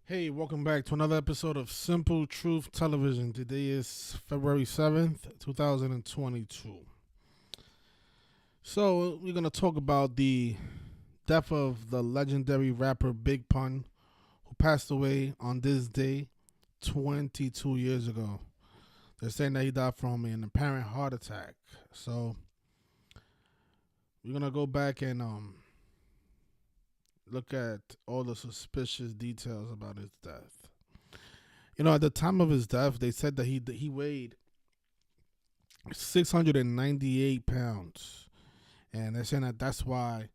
Hey, welcome back to another episode of Simple Truth Television. Today is February 7th, 2022. So, we're going to talk about the death of the legendary rapper Big Pun, who passed away on this day 22 years ago. They're saying that he died from an apparent heart attack. So, we're going to go back and look at all the suspicious details about his death. At the time of his death, they said that he weighed 698 pounds, and they're saying that that's what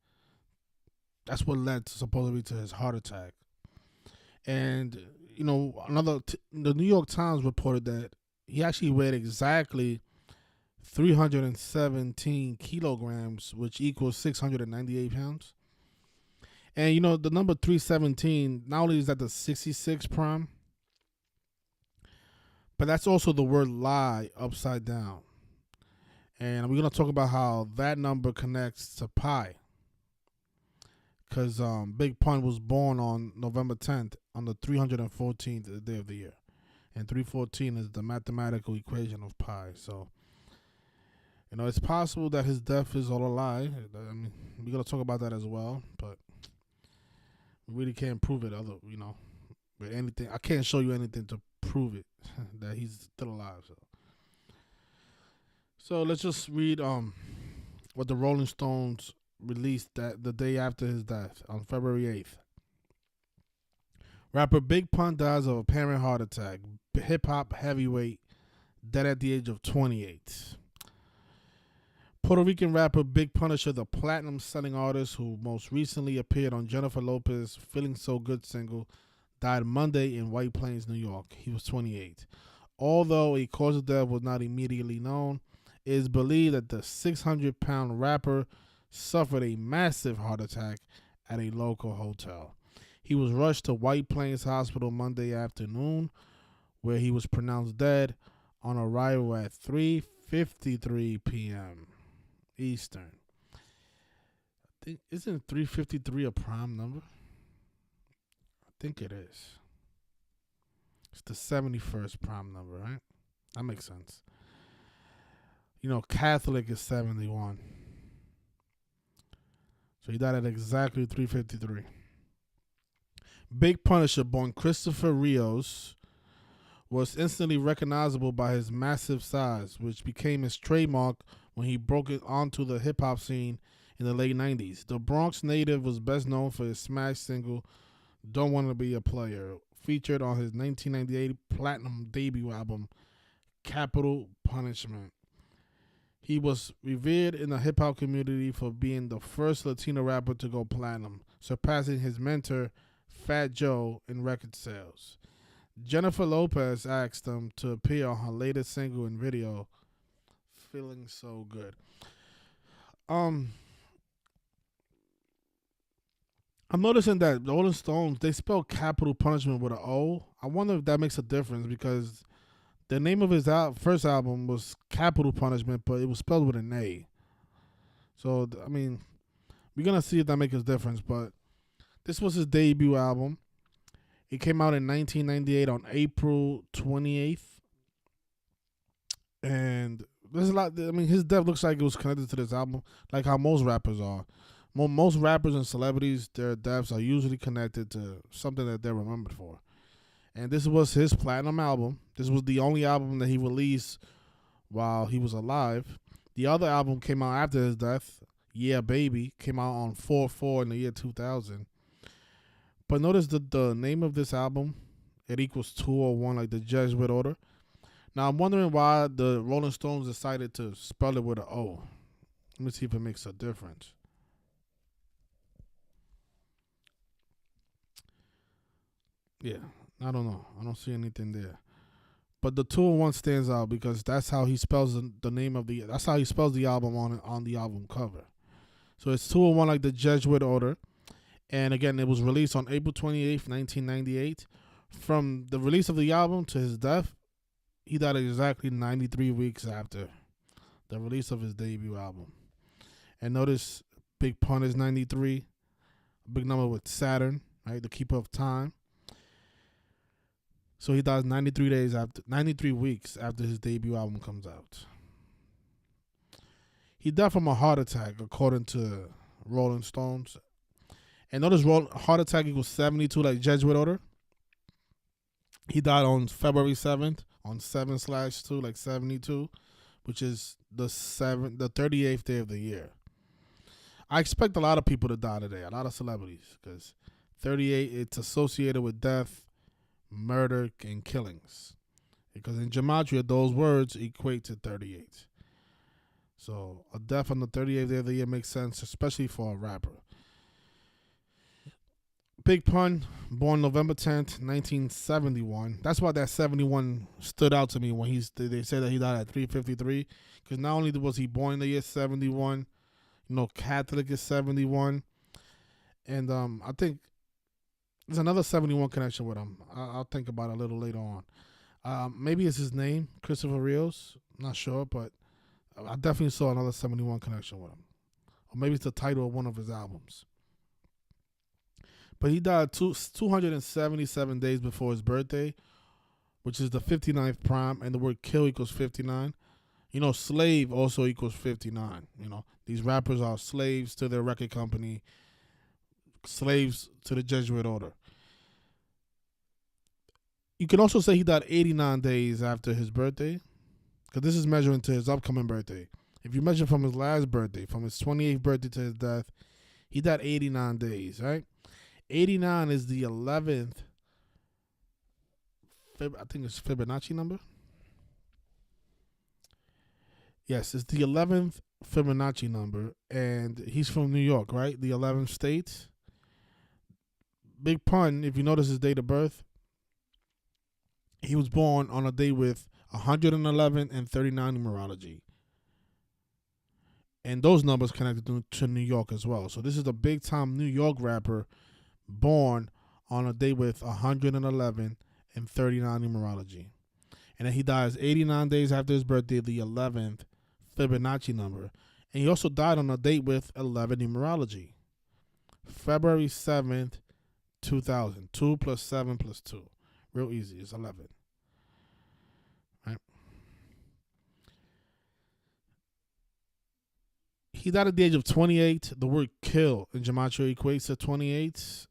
led supposedly to his heart attack. And the New York Times reported that he actually weighed exactly 317 kilograms, which equals 698 pounds. And the number 317, not only is that the 66 prime, but that's also the word lie upside down. And we're going to talk about how that number connects to pi. Because Big Pun was born on November 10th on the 314th day of the year. And 314 is the mathematical equation of pi. So, it's possible that his death is all a lie. I mean, we're going to talk about that as well. But we really can't prove it with anything. I can't show you anything to prove it that he's still alive. So let's just read what the Rolling Stones released that the day after his death on February 8th. Rapper Big Pun dies of apparent heart attack. Hip hop heavyweight dead at the age of 28. Puerto Rican rapper Big Punisher, the platinum selling artist who most recently appeared on Jennifer Lopez's Feeling So Good single, died Monday in White Plains, New York. He was 28. Although a cause of death was not immediately known, it is believed that the 600-pound rapper suffered a massive heart attack at a local hotel. He was rushed to White Plains Hospital Monday afternoon, where he was pronounced dead on arrival at 3:53 p.m. Eastern. Isn't 3:53 a prime number? I think it is. It's the 71st prime number, right? That makes sense. Catholic is 71. So he died at exactly 3:53. Big Punisher, born Christopher Rios, was instantly recognizable by his massive size, which became his trademark when he broke it onto the hip-hop scene in the late 90s. The Bronx native was best known for his smash single, Don't Wanna Be a Player, featured on his 1998 platinum debut album, Capital Punishment. He was revered in the hip-hop community for being the first Latino rapper to go platinum, surpassing his mentor, Fat Joe, in record sales. Jennifer Lopez asked him to appear on her latest single and video, Feeling So Good. I'm noticing that the Rolling Stones, they spell Capital Punishment with an O. I wonder if that makes a difference because the name of his first album was Capital Punishment, but it was spelled with an A. So, we're going to see if that makes a difference. But this was his debut album. It came out in 1998 on April 28th. And there's a lot. His death looks like it was connected to this album, like how most rappers are. Most rappers and celebrities, their deaths are usually connected to something that they're remembered for. And this was his platinum album. This was the only album that he released while he was alive. The other album came out after his death. Yeah, Baby came out on 4/4 in the year 2000. But notice the name of this album, it equals 201, like the Jesuit order. Now, I'm wondering why the Rolling Stones decided to spell it with an O. Let me see if it makes a difference. Yeah, I don't know. I don't see anything there. But the 201 stands out because that's how he spells the name of the. That's how he spells the album on the album cover. So it's 201 like the Jesuit order. And again, it was released on April 28th, 1998. From the release of the album to his death, he died exactly 93 weeks after the release of his debut album. And notice Big Pun is 93, a big number with Saturn, right, the keeper of time. So he dies 93 weeks after his debut album comes out. He died from a heart attack, according to Rolling Stones. And notice heart attack equals 72, like Jesuit order. He died on February 7th, on 7/2, like 72, which is the 38th day of the year. I expect a lot of people to die today, a lot of celebrities, because 38, it's associated with death, murder, and killings. Because in Gematria, those words equate to 38. So a death on the 38th day of the year makes sense, especially for a rapper. Big Pun, born November 10th, 1971. That's why that 71 stood out to me when they said that he died at 3:53. Because not only was he born in the year 71, Catholic is 71. And I think there's another 71 connection with him. I'll think about it a little later on. Maybe it's his name, Christopher Rios. Not sure, but I definitely saw another 71 connection with him. Or maybe it's the title of one of his albums. But he died 277 days before his birthday, which is the 59th prime, and the word kill equals 59. Slave also equals 59. These rappers are slaves to their record company, slaves to the Jesuit order. You can also say he died 89 days after his birthday, because this is measuring to his upcoming birthday. If you measure from his last birthday, from his 28th birthday to his death, he died 89 days, right? 89 is the 11th, I think it's Fibonacci number. Yes, it's the 11th Fibonacci number, and he's from New York, right? The 11th state. Big Pun, if you notice his date of birth, he was born on a day with 111 and 39 numerology. And those numbers connected to New York as well. So this is a big-time New York rapper born on a day with 111 and 39 numerology. And then he dies 89 days after his birthday, the 11th Fibonacci number. And he also died on a date with 11 numerology. February 7th, 2000. 2 plus 7 plus 2. Real easy. It's 11. Right? He died at the age of 28. The word kill in Gematria equates to 28.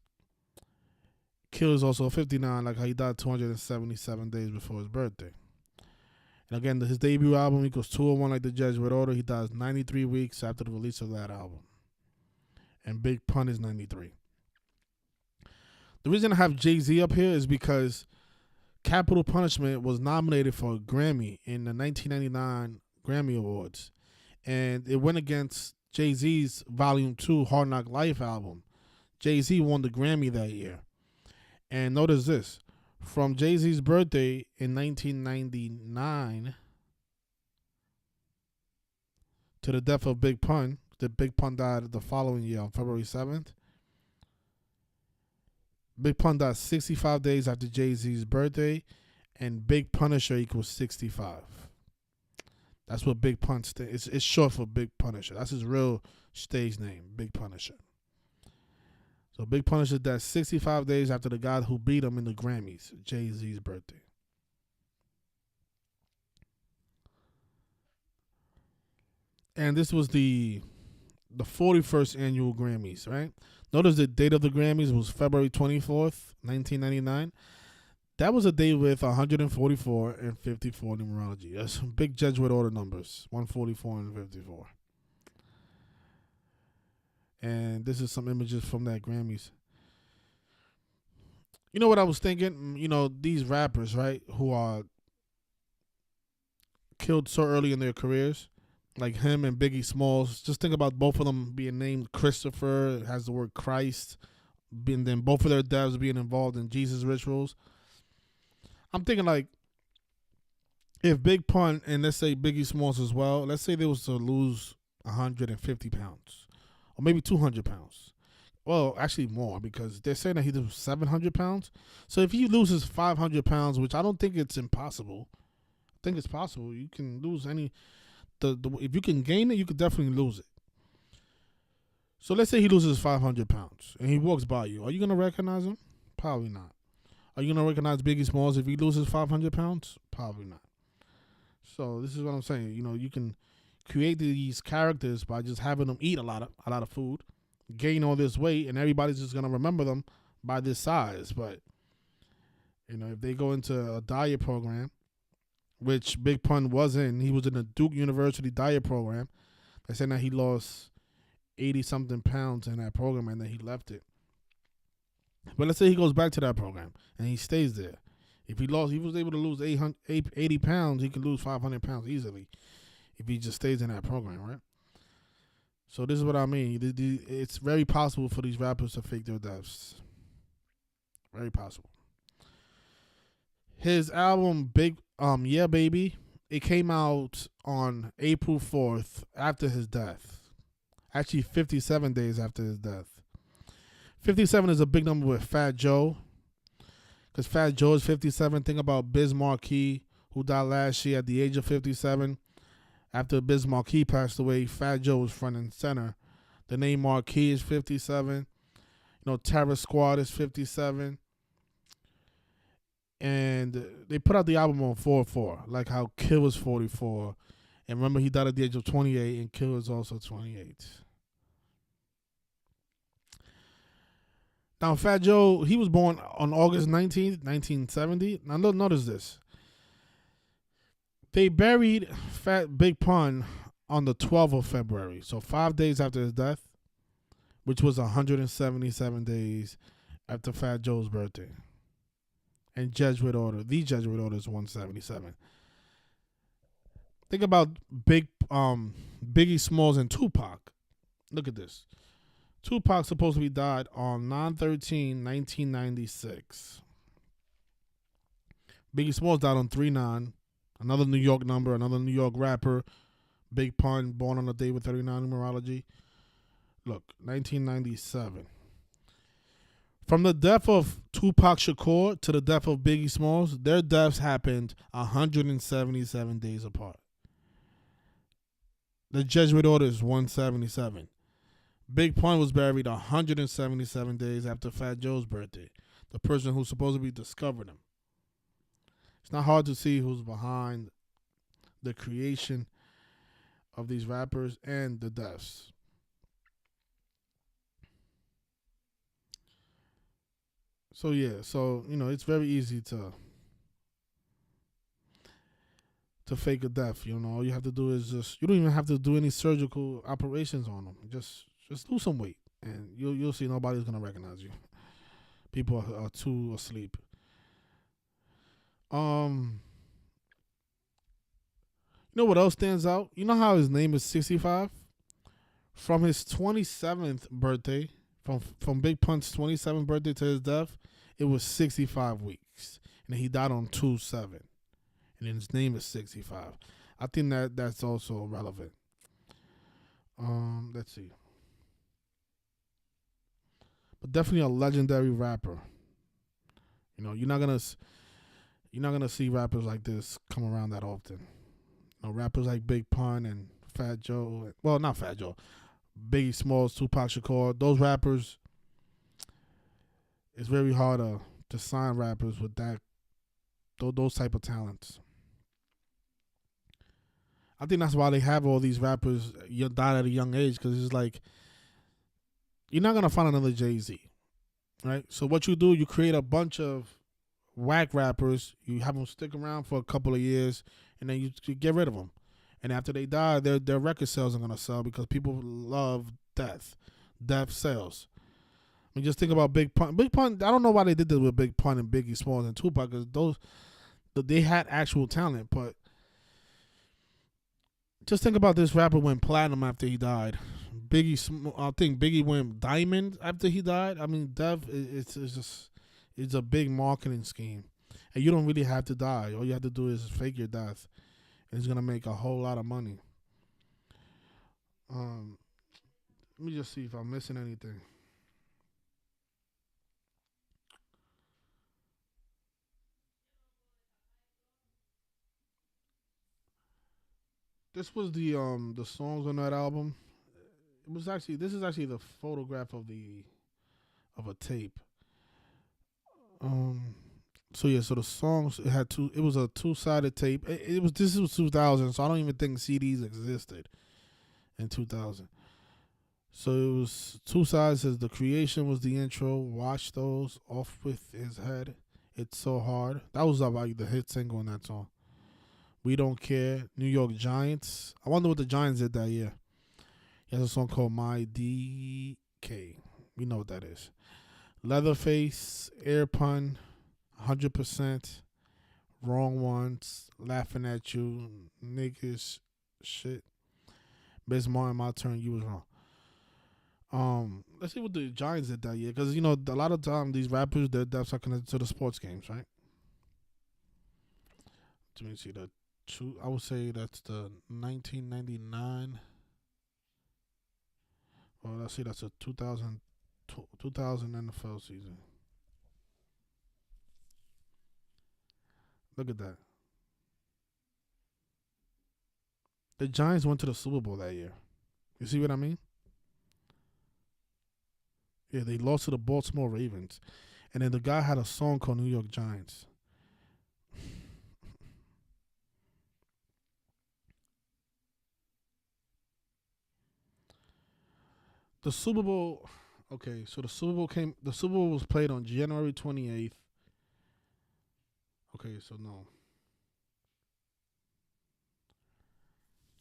Kill is also 59, like how he died 277 days before his birthday. And again, his debut album equals 201, like the Jesuit order. He dies 93 weeks after the release of that album. And Big Pun is 93. The reason I have Jay-Z up here is because Capital Punishment was nominated for a Grammy in the 1999 Grammy Awards. And it went against Jay-Z's Volume 2 Hard Knock Life album. Jay-Z won the Grammy that year. And notice this. From Jay-Z's birthday in 1999 to the death of Big Pun, the Big Pun died the following year on February 7th. Big Pun died 65 days after Jay-Z's birthday, and Big Punisher equals 65. That's what Big Pun stands. It's short for Big Punisher. That's his real stage name, Big Punisher. So Big Punisher died 65 days after the guy who beat him in the Grammys, Jay-Z's birthday. And this was the 41st annual Grammys, right? Notice the date of the Grammys was February 24th, 1999. That was a day with 144 and 54 numerology. That's some big Jesuit order numbers, 144 and 54. And this is some images from that Grammys. You know what I was thinking? These rappers, right, who are killed so early in their careers, like him and Biggie Smalls. Just think about both of them being named Christopher. It has the word Christ. And then both of their deaths being involved in Jesus rituals. I'm thinking like, if Big Pun and let's say Biggie Smalls as well, let's say they was to lose 150 pounds. Or maybe 200 pounds. Well, actually more, because they're saying that he loses 700 pounds. So if he loses 500 pounds, which I don't think it's impossible. I think it's possible. You can lose any. If you can gain it, you could definitely lose it. So let's say he loses 500 pounds and he walks by you. Are you going to recognize him? Probably not. Are you gonna recognize Biggie Smalls if he loses 500 pounds? Probably not. So this is what I'm saying. You know, you can create these characters by just having them eat a lot of food, gain all this weight, and everybody's just gonna remember them by this size. But you know, if they go into a diet program, which Big Pun was in, he was in a Duke University diet program. They said that he lost 80 something pounds in that program and then he left it. But let's say he goes back to that program and he stays there. If he was able to lose 80 pounds, he could lose 500 pounds easily if he just stays in that program, right? So this is what I mean. It's very possible for these rappers to fake their deaths. Very possible. His album Big Yeah Baby, it came out on April 4th after his death. Actually 57 days after his death. 57 is a big number with Fat Joe. Because Fat Joe is 57. Think about Biz Markie, who died last year at the age of 57. After Biz Markie passed away, Fat Joe was front and center. The name Marquis is 57. You know, Terror Squad is 57. And they put out the album on 4-4, like how Kill was 44. And remember, he died at the age of 28, and Kill is also 28. Now, Fat Joe, he was born on August 19th, 1970. Now, notice this. They buried Fat Big Pun on the 12th of February, so 5 days after his death, which was 177 days after Fat Joe's birthday. And the Jesuit order is 177. Think about Biggie Smalls and Tupac. Look at this. Tupac supposedly died on 9/13/1996. Biggie Smalls died on 3/9. Another New York number, another New York rapper. Big Pun, born on a day with 39 numerology. Look, 1997. From the death of Tupac Shakur to the death of Biggie Smalls, their deaths happened 177 days apart. The Jesuit order is 177. Big Pun was buried 177 days after Fat Joe's birthday, the person who supposedly discovered him. It's not hard to see who's behind the creation of these rappers and the deaths. So yeah, you know, it's very easy to fake a death. You know, all you have to do is you don't even have to do any surgical operations on them. Just lose some weight, and you'll see nobody's gonna recognize you. People are too asleep. You know what else stands out? You know how his name is 65? From his 27th birthday, from Big Pun's 27th birthday to his death, it was 65 weeks. And he died on 2/7. And then his name is 65. I think that's also relevant. Let's see. But definitely a legendary rapper. You know, you're not gonna see rappers like this come around that often. You know, rappers like Big Pun and Fat Joe. Well, not Fat Joe. Biggie Smalls, Tupac Shakur. Those rappers. It's very hard to sign rappers with those type of talents. I think that's why they have all these rappers died at a young age, because it's like you're not gonna find another Jay-Z, right? So what you do, you create a bunch of whack rappers, you have them stick around for a couple of years, and then you get rid of them. And after they die, their record sales are gonna sell because people love death. Death sells. I mean, just think about Big Pun. Big Pun. I don't know why they did this with Big Pun and Biggie Smalls and Tupac, because they had actual talent, but just think about this rapper went platinum after he died. I think Biggie went diamond after he died. I mean, death it's a big marketing scheme, and you don't really have to die. All you have to do is fake your death, and it's gonna make a whole lot of money. Let me just see if I'm missing anything. This was the songs on that album. This is actually the photograph of a tape. Um, So yeah, so the songs it had two. It was a two-sided tape. It was this was 2000, so I don't even think CDs existed in 2000. So it was two sides. As the creation was the intro. Watch those off with his head. It's so hard. That was like the hit single in that song. We don't care. New York Giants. I wonder what the Giants did that year. He has a song called My DK. We know what that is. Leatherface, Air Pun, 100%, Wrong Ones, Laughing at You, Niggas, Shit. Biz Martin, My Turn, You Was Wrong. Let's see what the Giants did that year, because a lot of time these rappers their deaths are connected to the sports games, right? Let me see the two. I would say that's the 1999. Well, let's see, that's a 2000 NFL season. Look at that. The Giants went to the Super Bowl that year. You see what I mean? Yeah, they lost to the Baltimore Ravens, and then the guy had a song called New York Giants. The Super Bowl. Okay, so the Super Bowl came. The Super Bowl was played on January 28th. Okay, so no.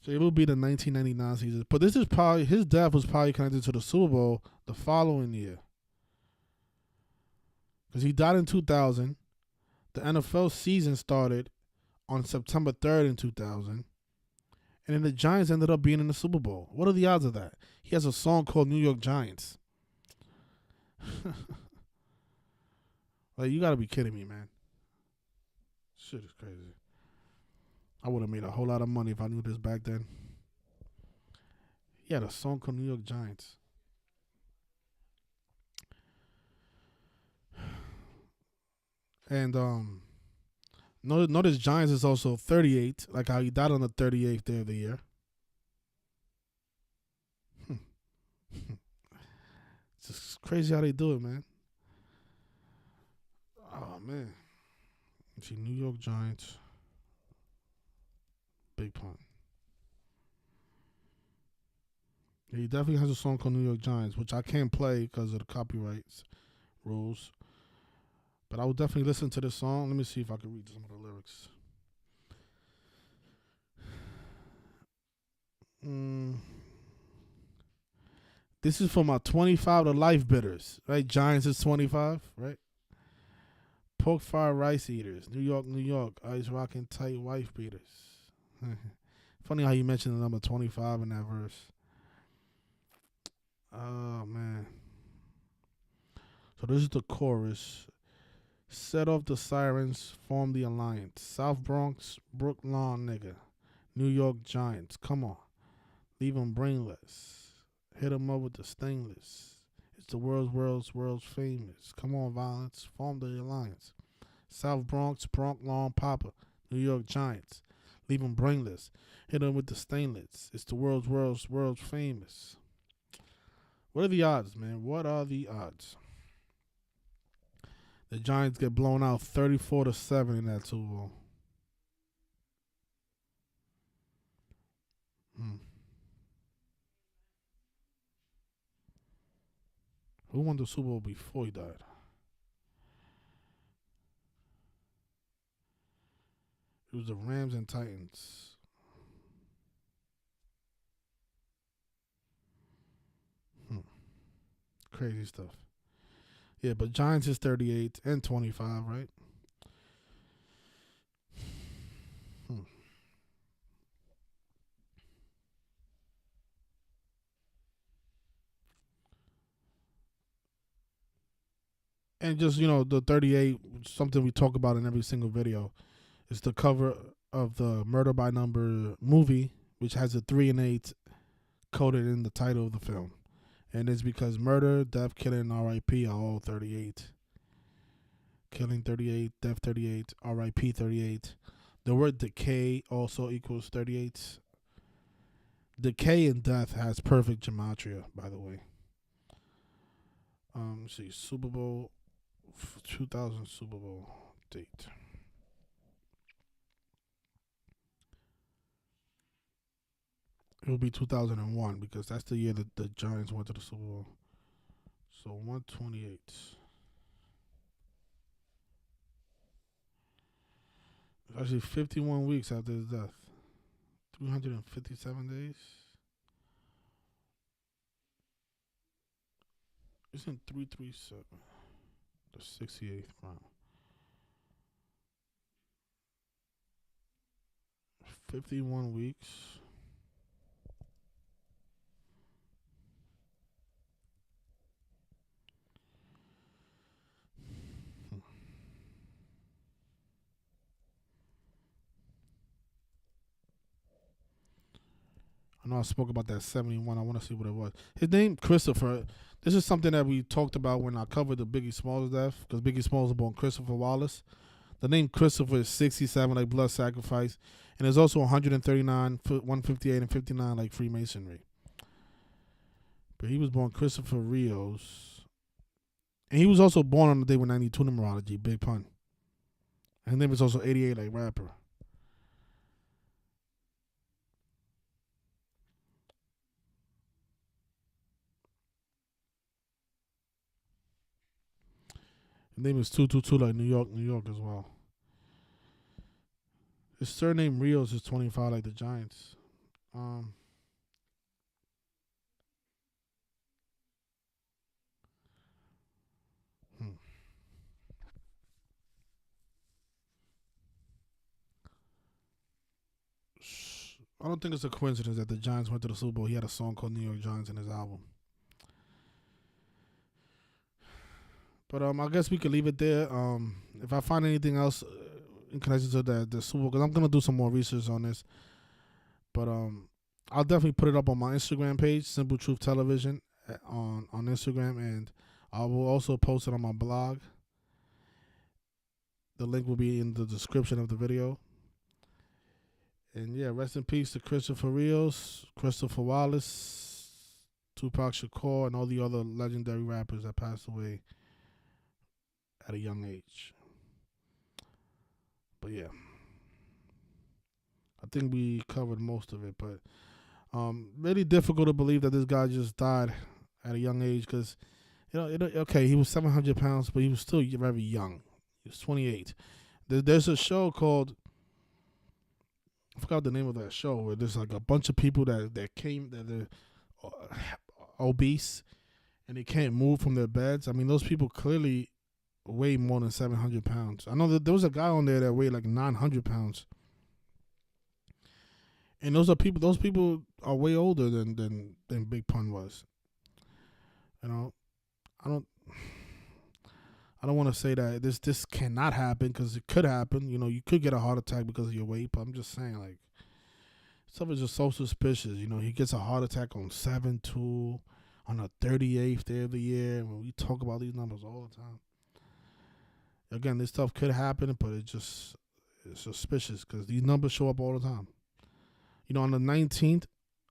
So it will be the 1999 season. But this is probably his death was probably connected to the Super Bowl the following year, because he died in 2000. The NFL season started on September 3rd in 2000, and then the Giants ended up being in the Super Bowl. What are the odds of that? He has a song called New York Giants. Like, you gotta be kidding me, man. Shit is crazy. I would have made a whole lot of money if I knew this back then. He had a song called New York Giants. And notice Giants is also 38, like how he died on the 38th day of the year. It's just crazy how they do it, man. Oh man. Let's see, New York Giants, Big Pun. Yeah, he definitely has a song called New York Giants, which I can't play because of the copyrights rules. But I will definitely listen to this song. Let me see if I can read some of the lyrics. Mm. This is for my 25 to life bitters, right? Giants is 25, right? Pork fried rice eaters, New York, ice rocking tight wife beaters. Funny how you mentioned the number 25 in that verse. Oh man. So this is the chorus. Set off the sirens, form the alliance. South Bronx, Brooklyn nigga. New York Giants, come on. Leave 'em brainless. Hit 'em up with the stainless. It's the world's famous. Come on, violence, form the alliance. South Bronx, Brooklyn Papa. New York Giants, leave 'em brainless. Hit 'em with the stainless. It's the world's famous. What are the odds, man? What are the odds? The Giants get blown out 34-7 in that Super Bowl. Hmm. Who won the Super Bowl before he died? It was the Rams and Titans. Hmm. Crazy stuff. Yeah, but Giants is 38 and 25, right? Hmm. And just, the 38, something we talk about in every single video, is the cover of the Murder by Number movie, which has a 3 and 8 coded in the title of the film. And it's because murder, death, killing, RIP are all 38. Killing 38, death 38, RIP 38. The word decay also equals 38. Decay and death has perfect gematria, by the way. Let's see, Super Bowl, 2000 Super Bowl. date. It will be 2001 because that's the year that the Giants went to the Super Bowl. So 128. Actually, 51 weeks after his death. 357 days. It's in 337. The 68th round. 51 weeks. I know I spoke about that 71. I want to see what it was. His name, Christopher. This is something that we talked about when I covered the Biggie Smalls death, because Biggie Smalls was born Christopher Wallace. The name Christopher is 67, like blood sacrifice. And there's also 139, 158, and 59, like Freemasonry. But he was born Christopher Rios. And he was also born on the day with 92 numerology, Big Pun. And his name is also 88, like rapper. His name is 222, like New York as well. His surname Rios is 25, like the Giants. I don't think it's a coincidence that the Giants went to the Super Bowl. He had a song called New York Giants in his album. But I guess we could leave it there. If I find anything else in connection to the Super Bowl, because I'm gonna do some more research on this. But I'll definitely put it up on my Instagram page, Simple Truth Television, on Instagram, and I will also post it on my blog. The link will be in the description of the video. And yeah, rest in peace to Christopher Rios, Christopher Wallace, Tupac Shakur, and all the other legendary rappers that passed away at a young age. But yeah, I think we covered most of it. But really difficult to believe that this guy just died at a young age, because okay, he was 700 pounds, but he was still very young. He was 28. There's a show called, I forgot the name of that show, where there's like a bunch of people that came, that are obese and they can't move from their beds. I mean, those people clearly weigh more than 700 pounds. I know that there was a guy on there that weighed like 900 pounds. And those people are way older than Big Pun was. You know, I don't want to say that this cannot happen, because it could happen. You know, you could get a heart attack because of your weight, but I'm just saying, like, stuff is just so suspicious. You know, he gets a heart attack on 7/2, on the 38th day of the year. When we talk about these numbers all the time. Again, this stuff could happen, but it's suspicious because these numbers show up all the time. You know, on the 19th,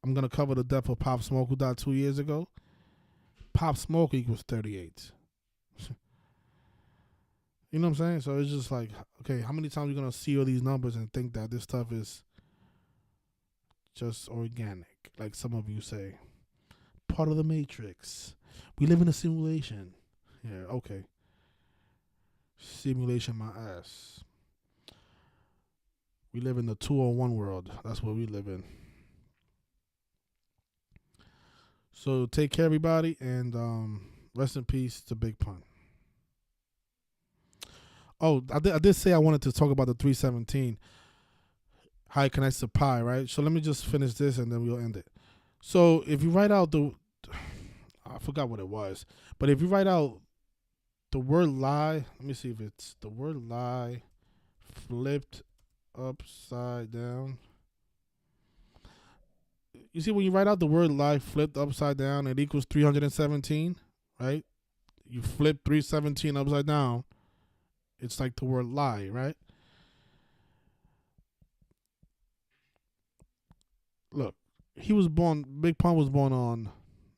I'm going to cover the death of Pop Smoke, who died 2 years ago. Pop Smoke equals 38. You know what I'm saying? So it's just like, okay, how many times are you going to see all these numbers and think that this stuff is just organic, like some of you say? Part of the Matrix. We live in a simulation. Yeah, okay. Simulation my ass. We live in the 201 world. That's what we live in. So take care, everybody, and rest in peace to Big Pun. Oh, I did say I wanted to talk about the 317, how it connects to pi, right? So let me just finish this and then we'll end it. So if you write out I forgot what it was, but if you write out the word lie, let me see if it's the word lie flipped upside down. You see, when you write out the word lie flipped upside down, it equals 317, right? You flip 317 upside down, it's like the word lie, right? Look, Big Pun was born on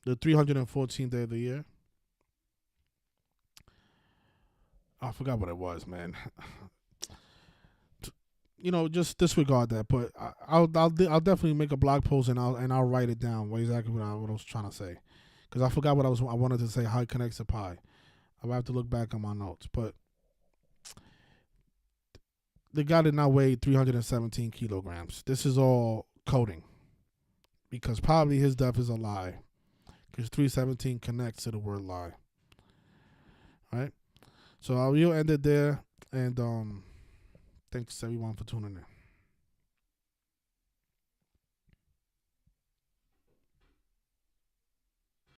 the 314th day of the year. I forgot what it was, man. just disregard that. But I'll definitely make a blog post and I'll write it down what exactly what I was trying to say, because I forgot what I wanted to say. How it connects to pi. I'll have to look back on my notes. But the guy did not weigh 317 kilograms. This is all coding, because probably his death is a lie, because 317 connects to the word lie. All right. So I will end it there, and thanks everyone for tuning in.